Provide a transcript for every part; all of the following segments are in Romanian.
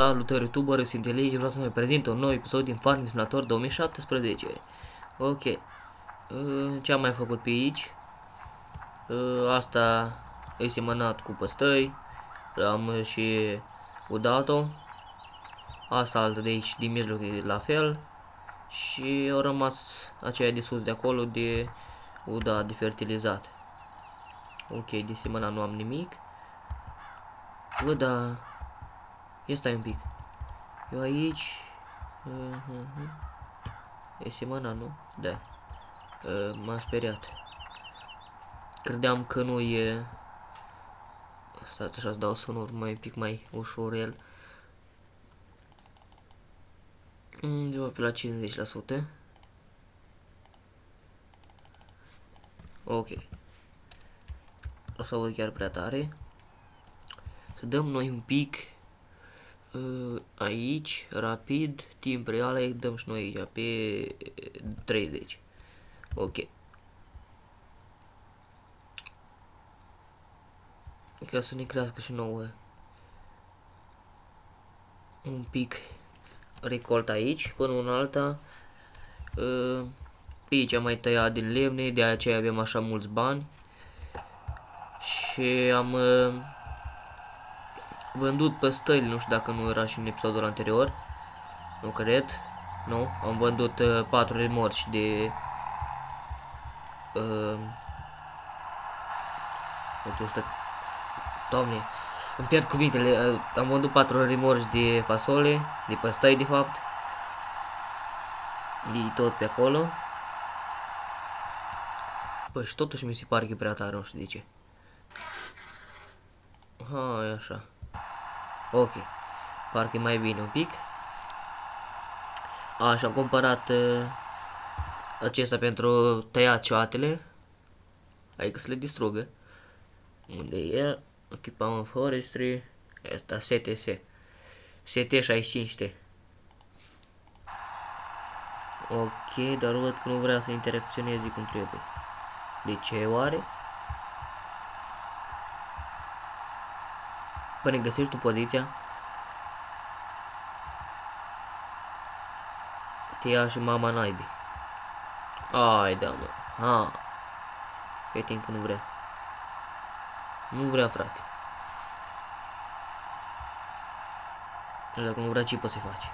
Salutări YouTuber, sunt Elie și vreau să vă prezint un nou episod din Farming Simulator 2017. Ok. Ce am mai făcut pe aici? Asta e semănat cu păstăi. Am și udat-o. Asta altă de aici, din mijloc, e la fel. Și au rămas aceea de sus de acolo de udat, de fertilizat. Ok, de semănat nu am nimic. Bă, da. Ia stai un pic. Eu aici... E semăna, nu? Da. M-am speriat. Credeam că nu e... Stați așa să dau sonor mai un pic mai ușorel. Undeva pe la 50%. Ok. O să aud chiar prea tare. Să dăm noi un pic... aici, rapid, timp real, îi dăm și noi aici, pe 30. Ok. Ca să ne crească și nouă un pic recolt aici, până în alta. Pe aici am mai tăiat din lemne, de aceea avem așa mulți bani. Și am vândut păstăile, nu știu dacă nu era și în episodul anterior. Nu cred. Nu, am vândut 4 remorci de Doamne, îmi pierd cuvintele. Am vândut 4 remorci de fasole, de păstăi de fapt. E tot pe acolo. Bă, și totuși mi se pare că e prea tare, nu știu de ce. Hai așa. Ok. Parcă e mai bine un pic. Așa, am cumpărat acesta pentru tăiat cioatele. Adică să le distrugă. Unde e el? Echipament forestry. Asta STS. ST65T. Ok, dar văd că nu vrea să interacționeze cum trebuie. De ce oare? Până găsești tu poziția, te ia și mama naibii. Ai da, mă. Ha. Pe timp că nu vrea. Nu vrea, frate. Dacă nu vrea, ce poți să faci?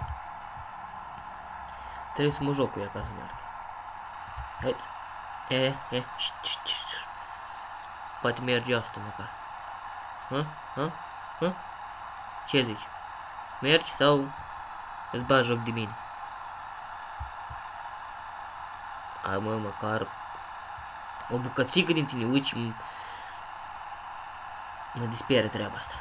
Trebuie să mă joc cu ea ca să meargă. Haiți. Poate merge asta măcar. Ce zici? Mergi sau îți bagi joc de mine? Hai mă, măcar o bucățică din tine, uiți, mă disperă treaba asta.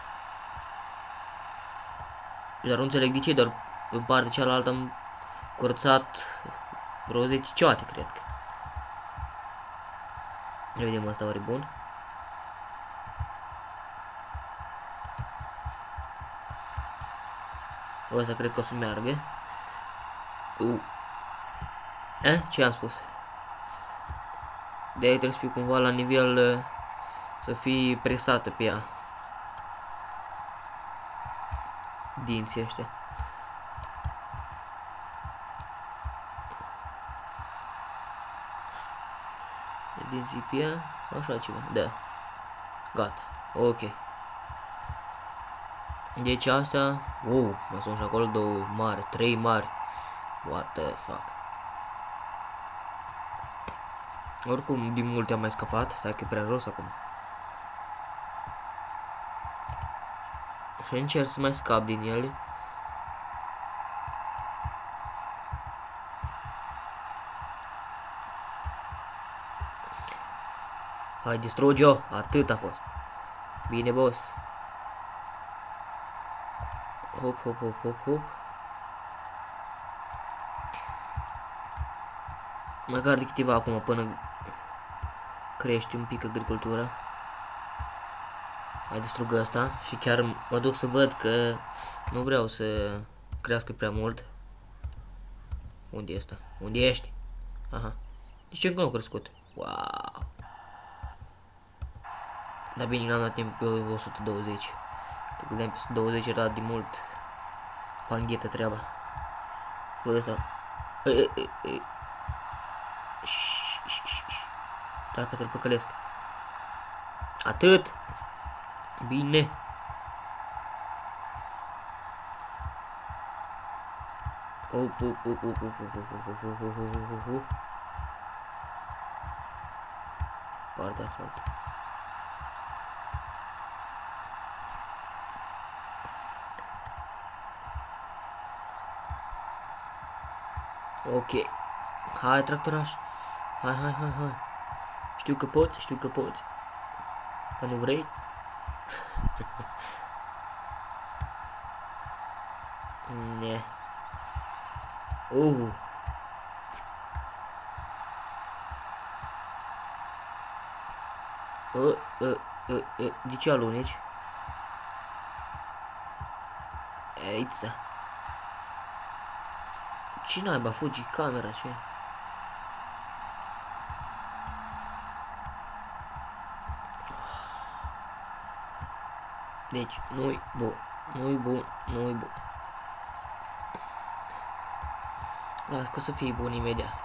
Dar nu înțeleg de ce, doar în partea cealaltă am curățat vreo 10 cioate, cred că. Ia vedem asta, oare bun? Ăsta cred că o să meargă. Ce am spus? De aici trebuie să fii cumva la nivel să fii presată pe ea. Dinții ăștia. Dinții pe ea, așa ceva, da. Gata, ok. Deci asta, mă sunt și acolo 2 mari, 3 mari. What the fuck. Oricum, din multe am mai scăpat, stai că e prea jos acum. Și încerc să mai scap din ele. Hai, distruge-o, atât a fost. Bine, boss. Hop, hop, hop, hop, hop. Măcar de câteva acum până crește un pic agricultura. Hai, distrugă asta și chiar mă duc să văd că nu vreau să crească prea mult. Unde e asta? Unde ești? Aha. Deci încă nu a crescut. Wow. Dar bine, n-am dat timp pe 120. Că gândeam pe 120 era de mult. Panghetă treaba. Spune asta. Dar pe te-l păcălesc. Atât. Bine. Partea asalt. Ok. Hai, tractoraș. Hai. Știu că poți. Dar nu vrei? Ne. De ce aluneci? Aița. Ce naiba fugi camera, ce? Deci, nu-i bun. Las că o să fie bun imediat.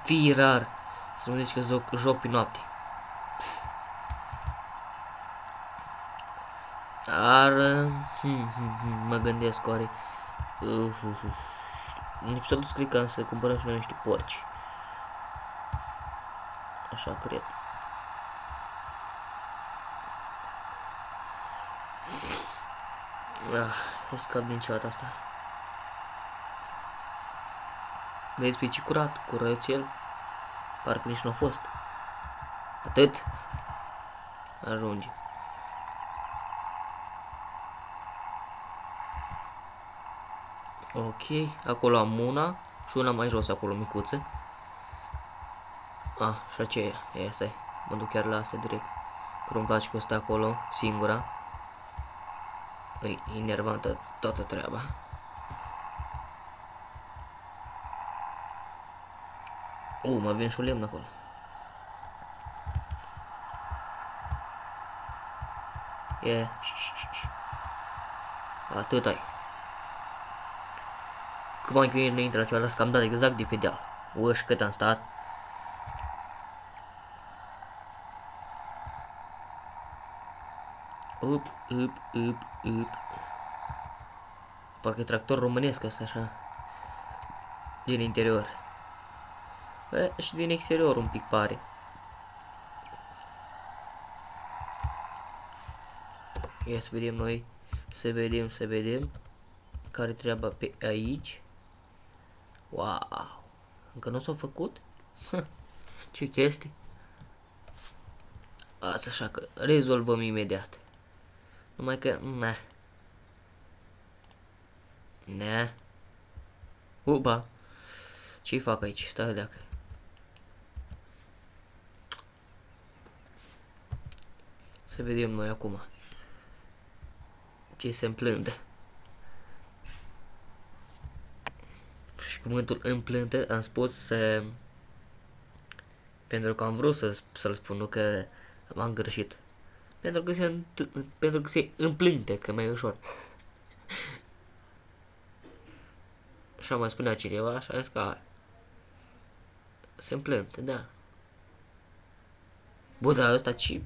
Fii rar. Să nu zici că joc pe noapte. Dar mă gândesc oare. În episodul scrie că să cumpărăm și noi niște porci. Așa cred. Să scap din ceata asta. Vezi pe ce curățel? Parcă nici nu a fost. Atât. Ajunge. Ok, acolo am una și una mai jos acolo, micuță. Și aceea, asta e. Mă duc chiar la asta direct. Că îmi place că stă acolo, singura. E enervantă toată treaba. Mai avem și o lemn acolo. Atât ai. Cum am chinuit înainte la cealaltă, că am dat exact de pe deal. Și cât am stat. Parcă e tractor românesc ăsta așa. Din interior. Și din exterior un pic pare. Ia să vedem noi. Să vedem. Care treaba pe aici. Wow. Încă nu s-a făcut? Ce chestii. Asta așa că rezolvăm imediat. Numai că, Upa. Ce-i fac aici? Stai dacă. Să vedem noi acum. Ce se împlântă. Și cuvântul împlântă am spus pentru că am vrut să-l spun, nu că m-am greșit. Pentru că se împlântă, că mai ușor. Așa mai spunea cineva, așa zis că se împlântă, da. Bă, dar ăsta ce?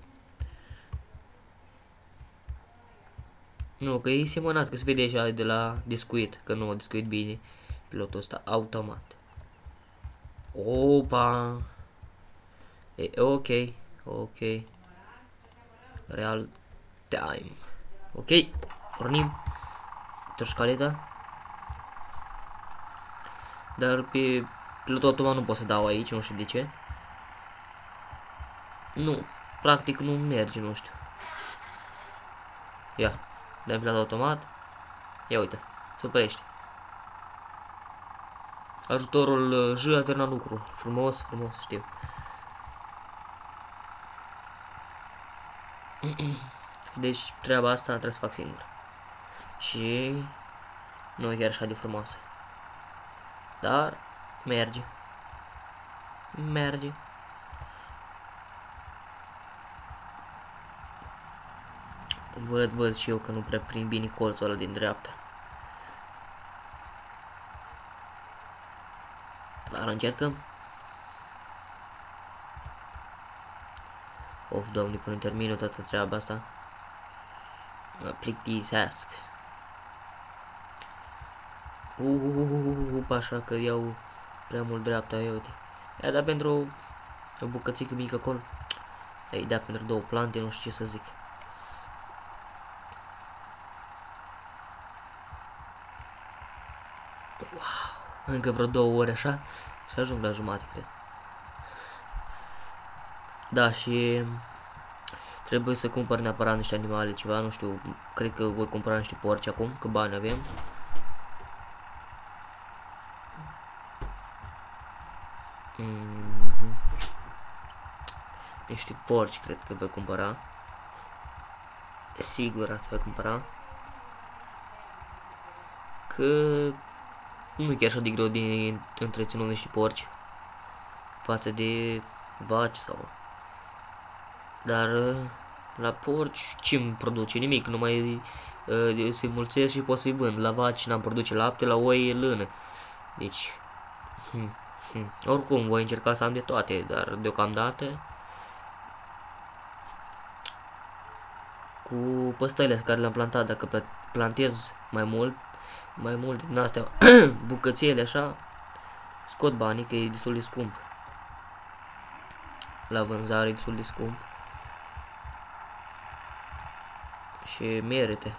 Nu, că e semănat, că se vede așa de la discuit, că nu a discuit bine pilotul ăsta automat. Opa! E ok. Real time. Ok, pornim. Trășcaleta. Dar pe pilotul automat nu pot să dau aici, nu știu de ce. Nu, practic nu merge, nu știu. Ia, dăm pilotul automat. Ia uite, se oprește. Ajutorul J a terminat lucru. Frumos, știu. Deci treaba asta trebuie să fac singur. Și nu e chiar așa de frumoasă. Dar merge. Văd și eu că nu prea prind bine colțul ăla din dreapta. Dar încercăm. Of, doamne, până termină toată treaba asta. Mă plictisesc. Așa că iau prea mult dreapta, ia uite. I-a dat pentru o bucățică mică acolo. I-a dat pentru 2 plante, nu știu ce să zic. Wow, încă vreo 2 ore așa și ajung la jumate, cred. Da, și trebuie să cumpăr neapărat niște animale, ceva, nu știu, cred că voi cumpăra niște porci acum, că bani avem. Niște porci cred că voi cumpăra. Sigur asta voi cumpăra. Că nu e chiar așa de greu de întreținut niște porci față de vaci sau. Dar la porci ce-mi produce? Nimic, numai se mulțesc și pot să-i vând. La vaci n-am produce lapte, la oi e lână. Deci, oricum voi încerca să am de toate, dar deocamdată cu păstăile care le-am plantat, dacă plantez mai mult din astea bucățiele așa, scot banii, că e destul de scump. La vânzare e destul de scump. Și merită.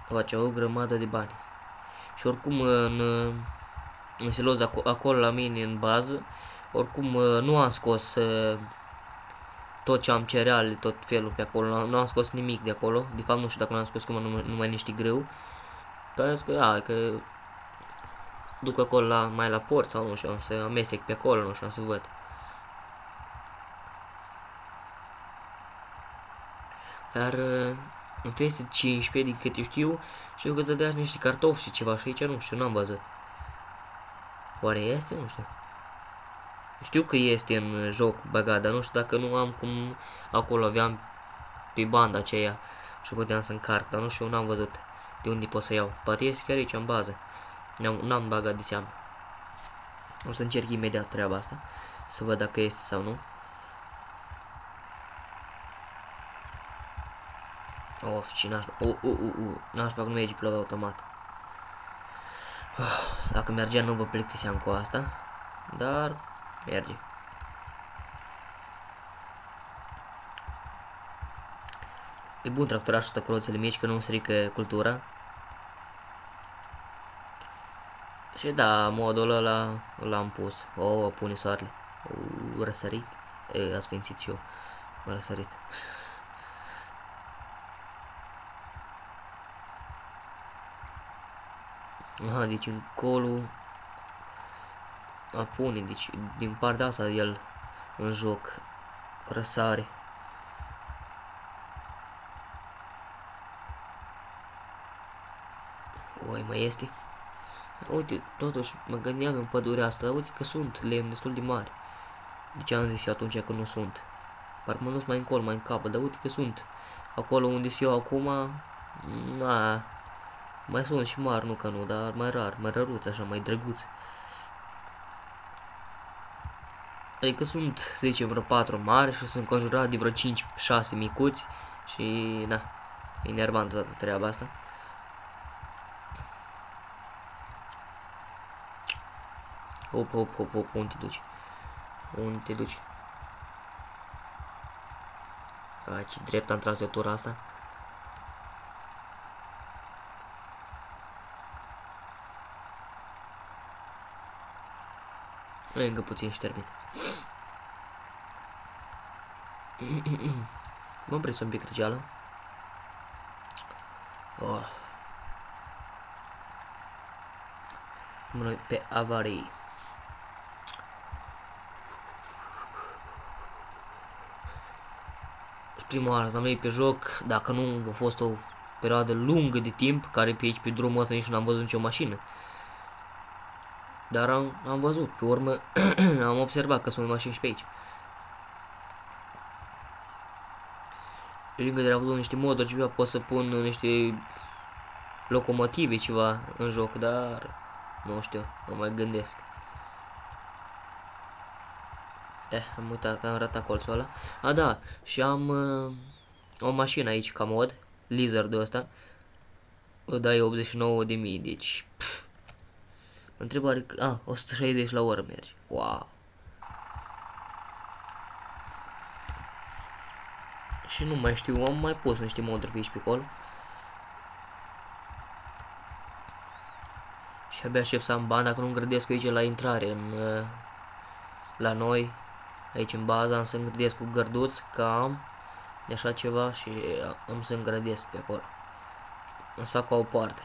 Face o grămadă de bani. Și oricum în siloz acolo la mine în bază, oricum nu am scos tot ce am cereale, tot felul pe acolo, nu am scos nimic de acolo. De fapt nu știu dacă nu am scos cum numai niște grâu. Că că duc acolo mai la port sau nu știu, am să amestec pe acolo, nu știu, am să văd. Dar în feste 15, din câte știu că să dea niște cartofi și ceva și aici nu știu, n-am văzut. Oare este? Nu știu. Știu că este în joc băgat, dar nu știu dacă nu am cum acolo aveam pe banda aceea și puteam să încarc, dar nu știu, n-am văzut de unde pot să iau. Poate este chiar aici în bază. N-am băgat de seamă. O să încerc imediat treaba asta, să văd dacă este sau nu. Of, ce nașpa. Nașpa că nu merge pilot automat. Dacă mergea nu vă plictiseam cu asta, dar merge. E bun tractorașul ăsta cu roțele mici, că nu strică cultura. Și da, modul ăla l-am pus. Pune soarele. Răsărit. A sfințit și eu. M-a răsărit. Aha, deci încolo apune, deci din partea asta el în joc răsare. Oi, mai este? Uite, totuși mă gândeam în pădurea asta, dar uite că sunt lemn destul de mari. Deci am zis eu atunci că nu sunt. Parcă mă duc mai încolo, mai în capăt, dar uite că sunt. Acolo unde sunt eu acum, mai sunt și mari, nu că nu, dar mai rar, mai răruți, așa, mai drăguți. Adică sunt, zice, vreo 4 mari și sunt conjurat de vreo 5-6 micuți și, na, e enervant toată treaba asta. Hop, unde te duci? Unde te duci? Ce drept am tras eu tura asta. Încă puțin și termin. Mă opresc un pic răceală. Noi pe avarii. Prima oară am venit pe joc, dacă nu a fost o perioadă lungă de timp, care pe aici, pe drumul ăsta, nici nu am văzut nicio mașină. Dar am văzut, pe urmă am observat că sunt mașini și pe aici. Lângă de la văzut niște moduri, ceva, pot să pun niște locomotive, ceva, în joc, dar Nu știu, mă mai gândesc. Am uitat că am ratat colțul ăla. A, da, și am o mașină aici ca mod, Lizard-ul ăsta. O dai 89.000, deci... Întrebare, 160 la oră merge. Wow. Și nu mai știu, am mai pus niște moduri pe aici pe acolo. Și abia aștept să am bani, dacă nu îngrădesc aici la intrare la noi, aici în baza, am să îngrădesc cu gărduți, că am de așa ceva și am să îngrădesc pe acolo. Am să fac o poartă.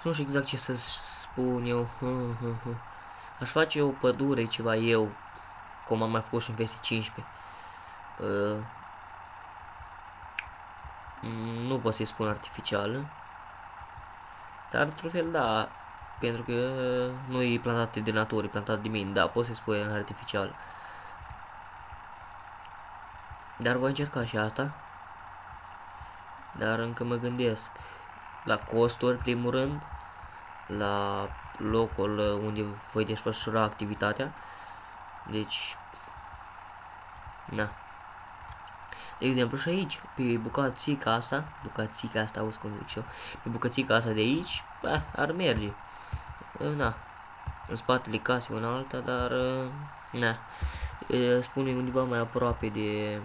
Nu știu exact ce să spun eu. Aș face o pădure, ceva eu, cum am mai făcut și în PS15. Nu pot să-i spun artificială, dar într-un fel da, pentru că nu e plantat de natură, e plantat de mine, da, pot să-i spun artificial. Dar voi încerca și asta. Dar încă mă gândesc la costuri, primul rând, la locul unde voi desfășura activitatea. Deci, na. De exemplu și aici, pe bucățica asta, auzi cum zic și eu, pe bucățica asta de aici, ar merge. Na, în spatele casei una alta, dar, na, spune undeva mai aproape de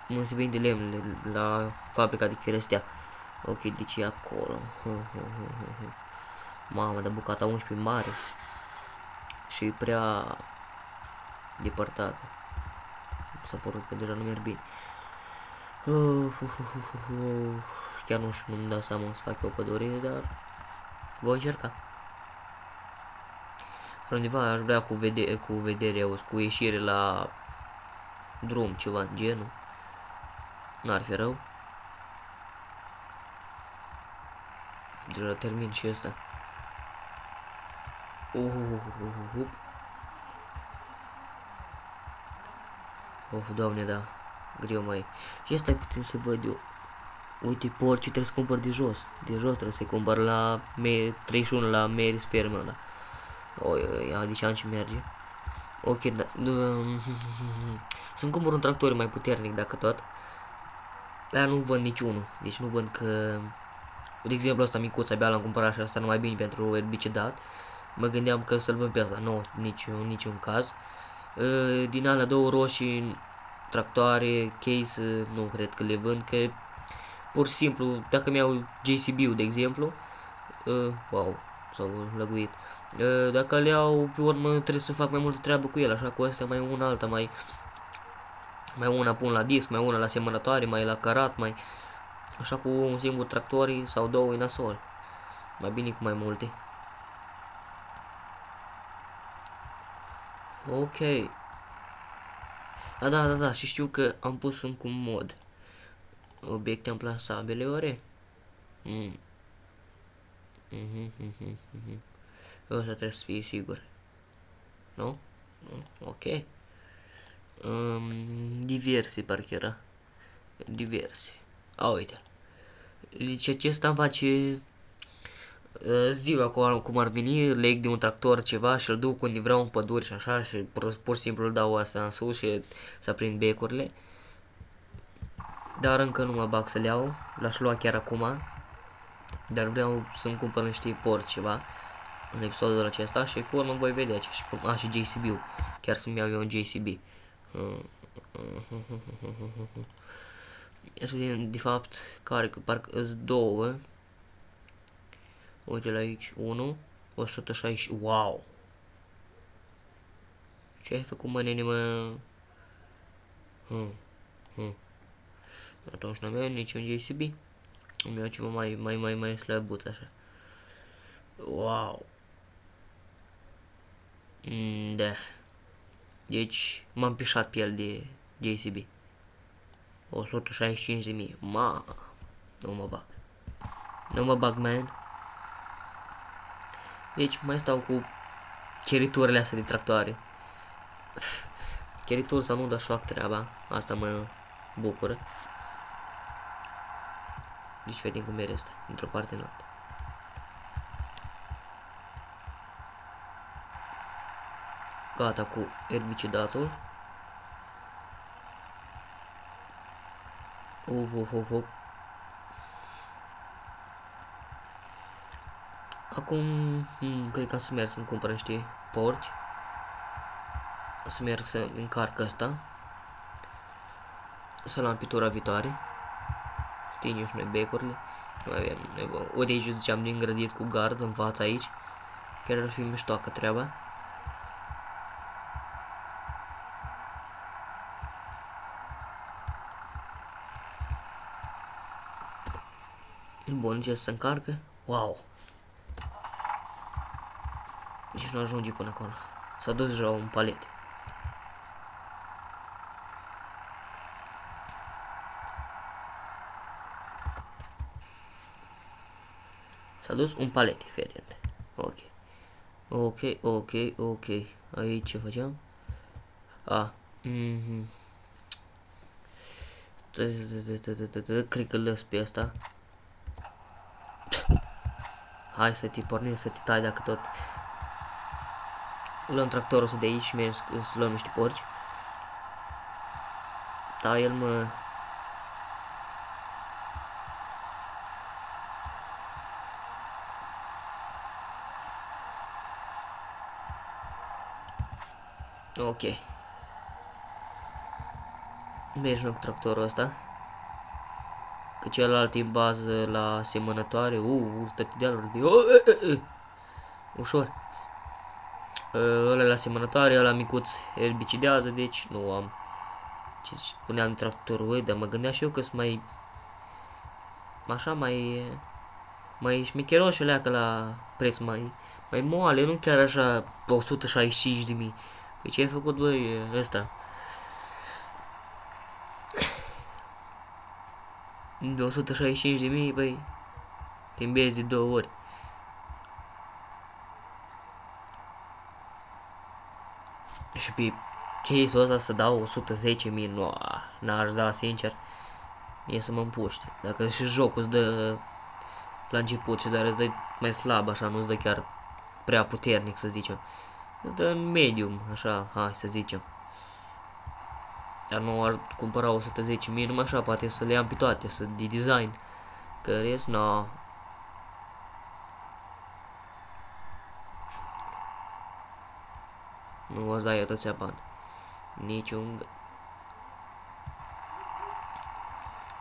unde se vinde lemnele, la fabrica de cherestea. Ok, deci e acolo. Mamă, dar bucata 11 mare și e prea depărtată. S-a părut că deja nu merg bine. Chiar nu știu, nu-mi dau seama să fac eu o pădure, dar voi încerca. Undeva aș vrea cu ieșire la drum, ceva în genul. N-ar fi rău. Deja termin și ăsta. Doamne, da. Greu mai. Și asta putem să văd eu. Uite, porci trebuie să cumpăr de jos. De jos trebuie să-i cumpăr la 31 la Mary's Ferm ăla. Deci am ce merge. Ok, da. Să-mi cumpăr un tractor mai puternic dacă tot. Dar nu vând niciunul. Deci nu vând că... De exemplu, ăsta micuț, abia l-am cumpărat și asta numai bine pentru erbicidat. Mă gândeam că să-l vând pe asta. Nu, niciun caz. Din alea două roșii, tractoare, case, nu cred că le vând, că pur și simplu, dacă mi-au JCB-ul, de exemplu, wow, s-au lăguit. Dacă le iau, pe urmă trebuie să fac mai multă treabă cu el, așa cu astea mai una alta, mai una pun la disc, mai una la semănătoare, mai la carat, mai... Așa cu un singur tractor sau două în nasol. Mai bine cu mai multe. Ok. Da, și știu că am pus încă un mod. Obiecte amplasabile, ore? Ăsta trebuie să fie sigur. Nu? Ok. Diverse, parcă era. Diverse. Uite. Deci acesta îmi face ziua cum ar veni, leg de un tractor ceva și îl duc unde vreau în păduri și așa și pur și simplu îl dau asta în sus și să prind becurile. Dar încă nu mă bag să le iau, l-aș lua chiar acum. Dar vreau să-mi cumpăr niște porci ceva în episodul acesta și pe urmă voi vedea ce și JCB-ul. Chiar să-mi iau eu un JCB. De fapt, care că parcă îs două. Uite la aici, 1, 160, wow! Ce ai făcut, mă, nene, mă? Atunci n-am eu niciun JCB. Îmi iau ceva mai slăbuț, așa. Wow! Da. Deci, m-am pișat pe el de JCB. 165.000. Ma, nu mă bag. Nu mă bag, man. Deci mai stau cu cheriturile astea de tractoare. Cherituri sau nu, dar fac treaba. Asta mă bucură. Deci vedem cum merge asta, într-o parte în alta. Gata cu erbicidatul. Acum, cred că să merg să-mi cumpăr niște porci. O să merg să încarc asta. Să luăm pitura viitoare. Stingem și noi becurile. Nu avem nevoie. Uite aici ziceam din grădit cu gard în fața aici. Chiar ar fi miștoacă treaba. Bun, ce se încarcă? Wow! Deci nu ajunge până acolo. S-a dus deja un palet. S-a dus un palet, fii atent. Ok. Aici ce facem? Cred că lăs pe asta. Hai să te pornești, să te tai dacă tot. Luăm tractorul ăsta de aici și mergem să luăm niște porci. Da, el mă... Ok. Mergem cu tractorul ăsta. Că celălalt e bază la semănătoare. Urtă-te de-alor. Ușor. Ăla la semănătoare, ăla micuț erbicidează, deci nu am ce spuneam tractorul, dar mă gândeam și eu că sunt mai așa, mai șmecheroși alea, că la preț mai moale, nu chiar așa 165.000. Păi ce ai făcut voi ăsta? De 165.000, băi, te îmbezi de 2 ori. Și pe case-ul ăsta să dau 110.000, nu, n-aș da, sincer. E să mă împuști. Dacă și jocul îți dă la început și doar îți dă mai slab, așa, nu îți dă chiar prea puternic, să zicem. Îți dă în medium, așa, hai să zicem. Dar nu ar cumpăra 110.000, numai așa, poate să le am pe toate, să de design. Că rest, no. Nu aș da eu atâția bani. Niciun...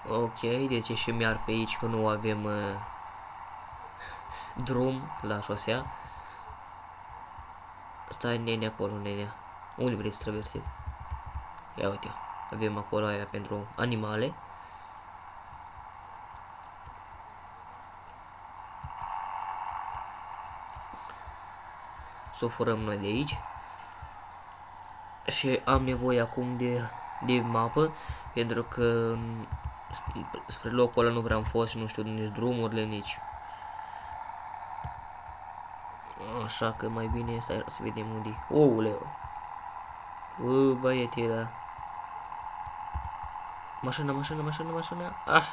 Ok, deci și mi-ar pe aici că nu avem drum la șosea. Stai nenea acolo, nenea. Unde vrei să traversezi? Ia uite, avem acolo aia pentru animale. Să o furăm noi de aici. Și am nevoie acum de mapă, pentru că spre locul ăla nu prea am fost și nu știu nici drumurile, nici. Așa că mai bine este să vedem unde e. Ouleu! Băiete, da. Mașina. Ah!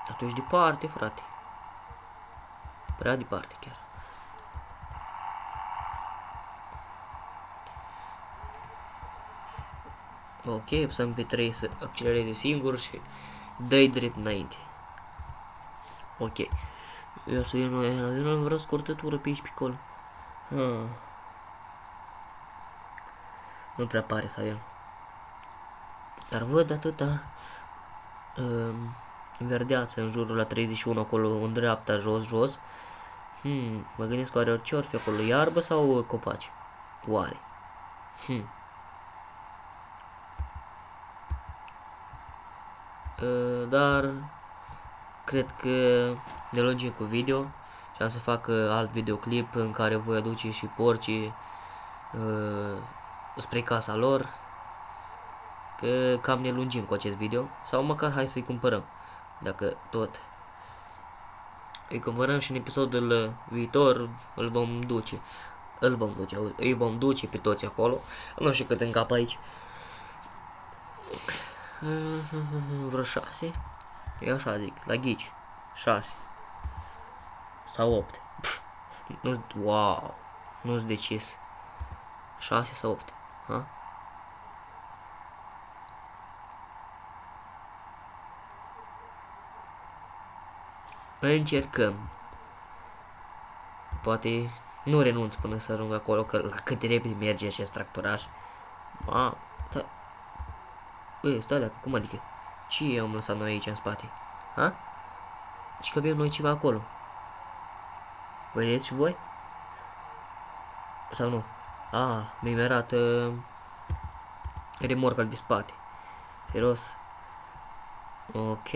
Dar tu ești departe, frate. Prea departe chiar. Ok, să-mi pe 3 să accelereze singur și dă-i drept înainte. Ok. Eu să nu vreau scurtătură pe aici, pe acolo. Nu prea pare să avem. Dar văd atâta verdeață în jurul la 31 acolo, în dreapta, jos. Mă gândesc oare ce ori fi acolo, iarbă sau copaci? Oare? Dar cred că ne lungim cu video și am să fac alt videoclip în care voi aduce și porcii spre casa lor, că cam ne lungim cu acest video, sau măcar hai să-i cumpărăm, dacă tot îi cumpărăm și în episodul viitor îi vom duce pe toți acolo, nu știu cât în cap aici. Vreo 6? Eu așa zic, la ghici. 6. Sau 8. Nu, wow. Nu-s decis. 6 sau 8. Ha? Încercăm. Poate nu renunț până să ajung acolo, că la cât de repede merge acest tractoraș. Ma, da. Băi, stai dacă, cum adică? Ce am lăsat noi aici în spate? Ha? Și că avem noi ceva acolo. Vedeți și voi? Sau nu? Mi arată remorca de spate. Serios? Ok.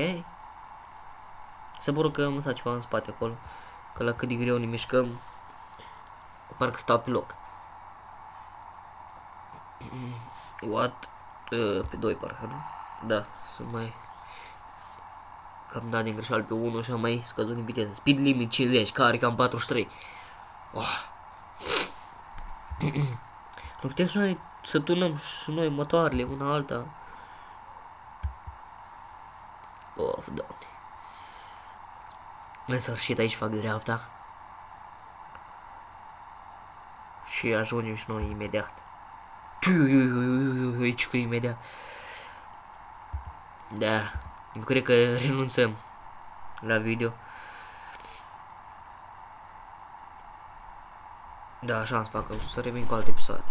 Să bucur că am lăsat ceva în spate acolo. Că la cât de greu ne mișcăm, parcă stau pe loc. What? Pe 2 parcă, nu? Da, să mai... Că am dat din greșeală pe 1 și am mai scăzut din viteză. Speed limit 50, care cam 43. Oh. Nu putem și noi să tunăm și noi motoarele una alta. Of, Doamne. În sfârșit aici fac dreapta. Și ajungem și noi imediat. Aici că imediat. Da, eu cred că renunțăm la video. Da, așa am să fac, să revin cu alte episoade.